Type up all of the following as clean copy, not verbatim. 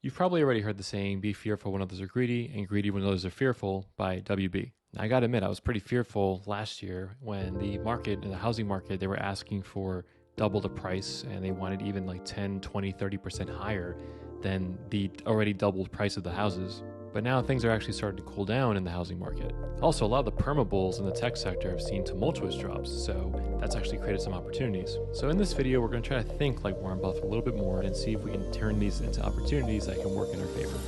You've probably already heard the saying, be fearful when others are greedy and greedy when others are fearful by WB. Now, I gotta admit, I was pretty fearful last year when the market, in the housing market, they were asking for double the price and they wanted even like 10, 20, 30% higher than the already doubled price of the houses. But now things are actually starting to cool down in the housing market. Also, a lot of the perma bulls in the tech sector have seen tumultuous drops, so that's actually created some opportunities. So in this video, we're going to try to think like Warren Buffett a little bit more and see if we can turn these into opportunities that can work in our favor.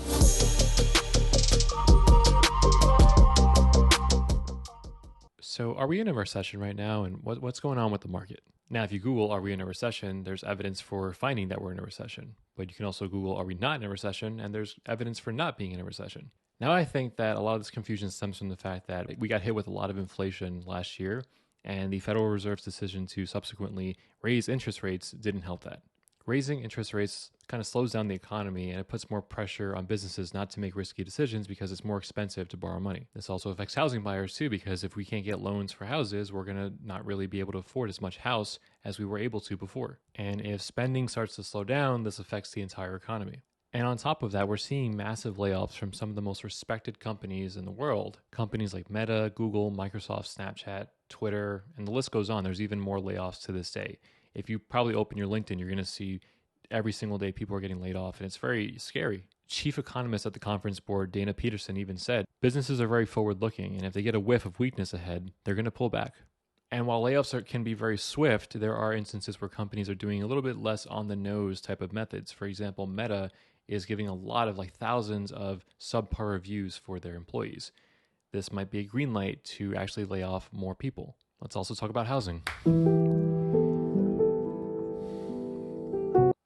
So are we in a recession right now, and what's going on with the market? Now, if you Google, are we in a recession, there's evidence for finding that we're in a recession. But you can also Google, are we not in a recession? And there's evidence for not being in a recession. Now, I think that a lot of this confusion stems from the fact that we got hit with a lot of inflation last year, and the Federal Reserve's decision to subsequently raise interest rates didn't help that. Raising interest rates kind of slows down the economy and it puts more pressure on businesses not to make risky decisions because it's more expensive to borrow money. This also affects housing buyers too, because if we can't get loans for houses, we're going to not really be able to afford as much house as we were able to before. And if spending starts to slow down, this affects the entire economy. And on top of that, we're seeing massive layoffs from some of the most respected companies in the world. Companies like Meta, Google, Microsoft, Snapchat, Twitter, and the list goes on. There's even more layoffs to this day. If you probably open your LinkedIn, you're going to see every single day people are getting laid off, and it's very scary. Chief economist at the conference board, Dana Peterson, even said, businesses are very forward-looking, and if they get a whiff of weakness ahead, they're going to pull back. And while layoffs can be very swift, there are instances where companies are doing a little bit less on-the-nose type of methods. For example, Meta is giving a lot of thousands of subpar reviews for their employees. This might be a green light to actually lay off more people. Let's also talk about housing.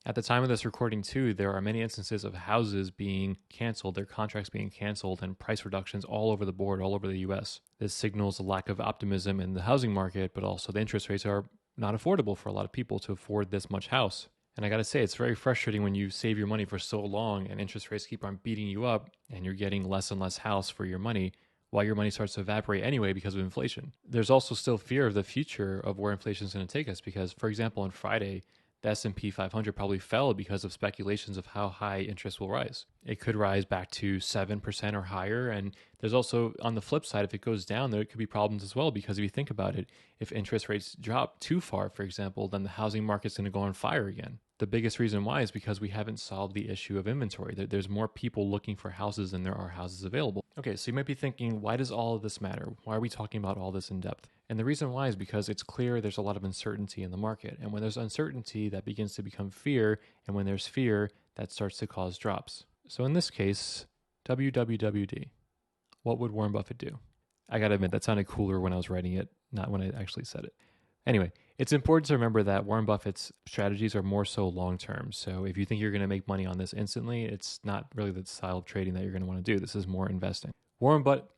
At the time of this recording too, there are many instances of houses being canceled, their contracts being canceled, and price reductions all over the board, all over the US. This signals a lack of optimism in the housing market, but also the interest rates are not affordable for a lot of people to afford this much house. And I gotta say, it's very frustrating when you save your money for so long and interest rates keep on beating you up and you're getting less and less house for your money while your money starts to evaporate anyway because of inflation. There's also still fear of the future of where inflation is going to take us because, for example, on Friday, the S&P 500 probably fell because of speculations of how high interest will rise. It could rise back to 7% or higher. And there's also, on the flip side, if it goes down, there could be problems as well. Because if you think about it, if interest rates drop too far, for example, then the housing market's going to go on fire again. The biggest reason why is because we haven't solved the issue of inventory. There's more people looking for houses than there are houses available. Okay, so you might be thinking, why does all of this matter? Why are we talking about all this in depth? And the reason why is because it's clear there's a lot of uncertainty in the market. And when there's uncertainty, that begins to become fear. And when there's fear, that starts to cause drops. So in this case, WWWD. What would Warren Buffett do? I gotta admit, that sounded cooler when I was writing it, not when I actually said it. Anyway, it's important to remember that Warren Buffett's strategies are more so long-term. So if you think you're going to make money on this instantly, it's not really the style of trading that you're going to want to do. This is more investing. Warren Buffett's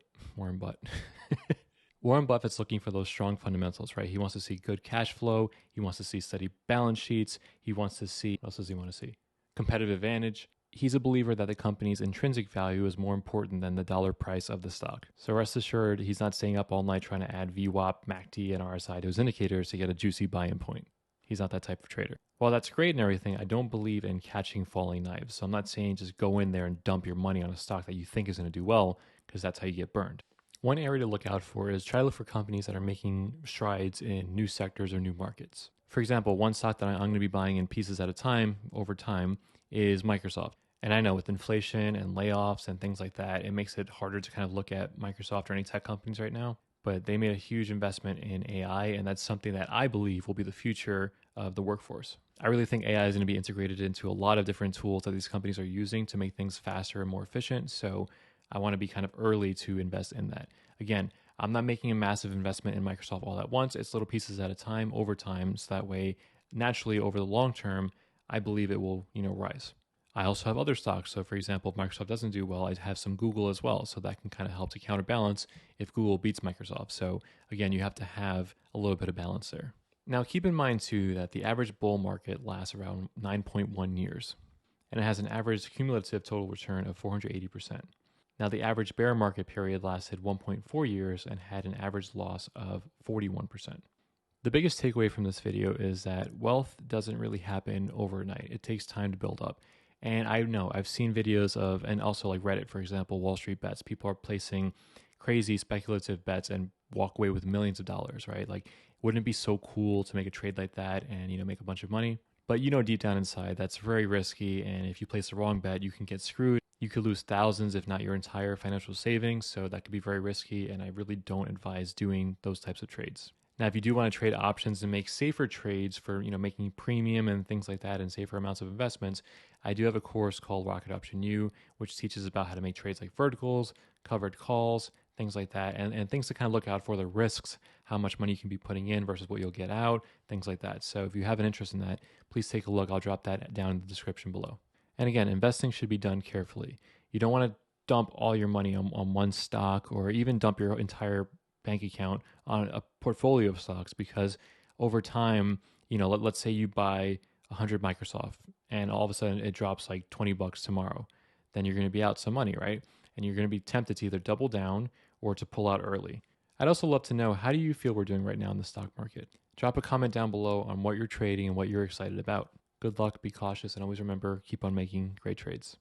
looking for those strong fundamentals, right? He wants to see good cash flow. He wants to see steady balance sheets. He wants to see, what else does he want to see? Competitive advantage. He's a believer that the company's intrinsic value is more important than the dollar price of the stock. So rest assured, he's not staying up all night trying to add VWAP, MACD, and RSI to his indicators to get a juicy buy-in point. He's not that type of trader. While that's great and everything, I don't believe in catching falling knives. So I'm not saying just go in there and dump your money on a stock that you think is going to do well, because that's how you get burned. One area to look out for is try to look for companies that are making strides in new sectors or new markets. For example, one stock that I'm going to be buying in pieces at a time over time is Microsoft. And I know with inflation and layoffs and things like that, it makes it harder to kind of look at Microsoft or any tech companies right now. But they made a huge investment in AI, and that's something that I believe will be the future of the workforce. I really think AI is going to be integrated into a lot of different tools that these companies are using to make things faster and more efficient. So I want to be kind of early to invest in that. Again, I'm not making a massive investment in Microsoft all at once. It's little pieces at a time, over time. So that way, naturally, over the long term, I believe it will, rise. I also have other stocks. So for example, if Microsoft doesn't do well, I have some Google as well. So that can kind of help to counterbalance if Google beats Microsoft. So again, you have to have a little bit of balance there. Now keep in mind too that the average bull market lasts around 9.1 years and it has an average cumulative total return of 480%. Now the average bear market period lasted 1.4 years and had an average loss of 41%. The biggest takeaway from this video is that wealth doesn't really happen overnight. It takes time to build up. And I know I've seen videos of, and also like Reddit, for example, Wall Street bets. People are placing crazy speculative bets and walk away with millions of dollars, right? Like, wouldn't it be so cool to make a trade like that and, make a bunch of money? But deep down inside, that's very risky. And if you place the wrong bet, you can get screwed. You could lose thousands, if not your entire financial savings. So that could be very risky. And I really don't advise doing those types of trades. Now, if you do want to trade options and make safer trades for, making premium and things like that and safer amounts of investments, I do have a course called Rocket Option U, which teaches about how to make trades like verticals, covered calls, things like that, and things to kind of look out for, the risks, how much money you can be putting in versus what you'll get out, things like that. So if you have an interest in that, please take a look. I'll drop that down in the description below. And again, investing should be done carefully. You don't want to dump all your money on one stock or even dump your entire bank account on a portfolio of stocks, because over time, let's say you buy 100 Microsoft and all of a sudden it drops like $20 tomorrow, then you're going to be out some money, right? And you're going to be tempted to either double down or to pull out early. I'd also love to know, how do you feel we're doing right now in the stock market? Drop a comment down below on what you're trading and what you're excited about. Good luck, be cautious, and always remember, keep on making great trades.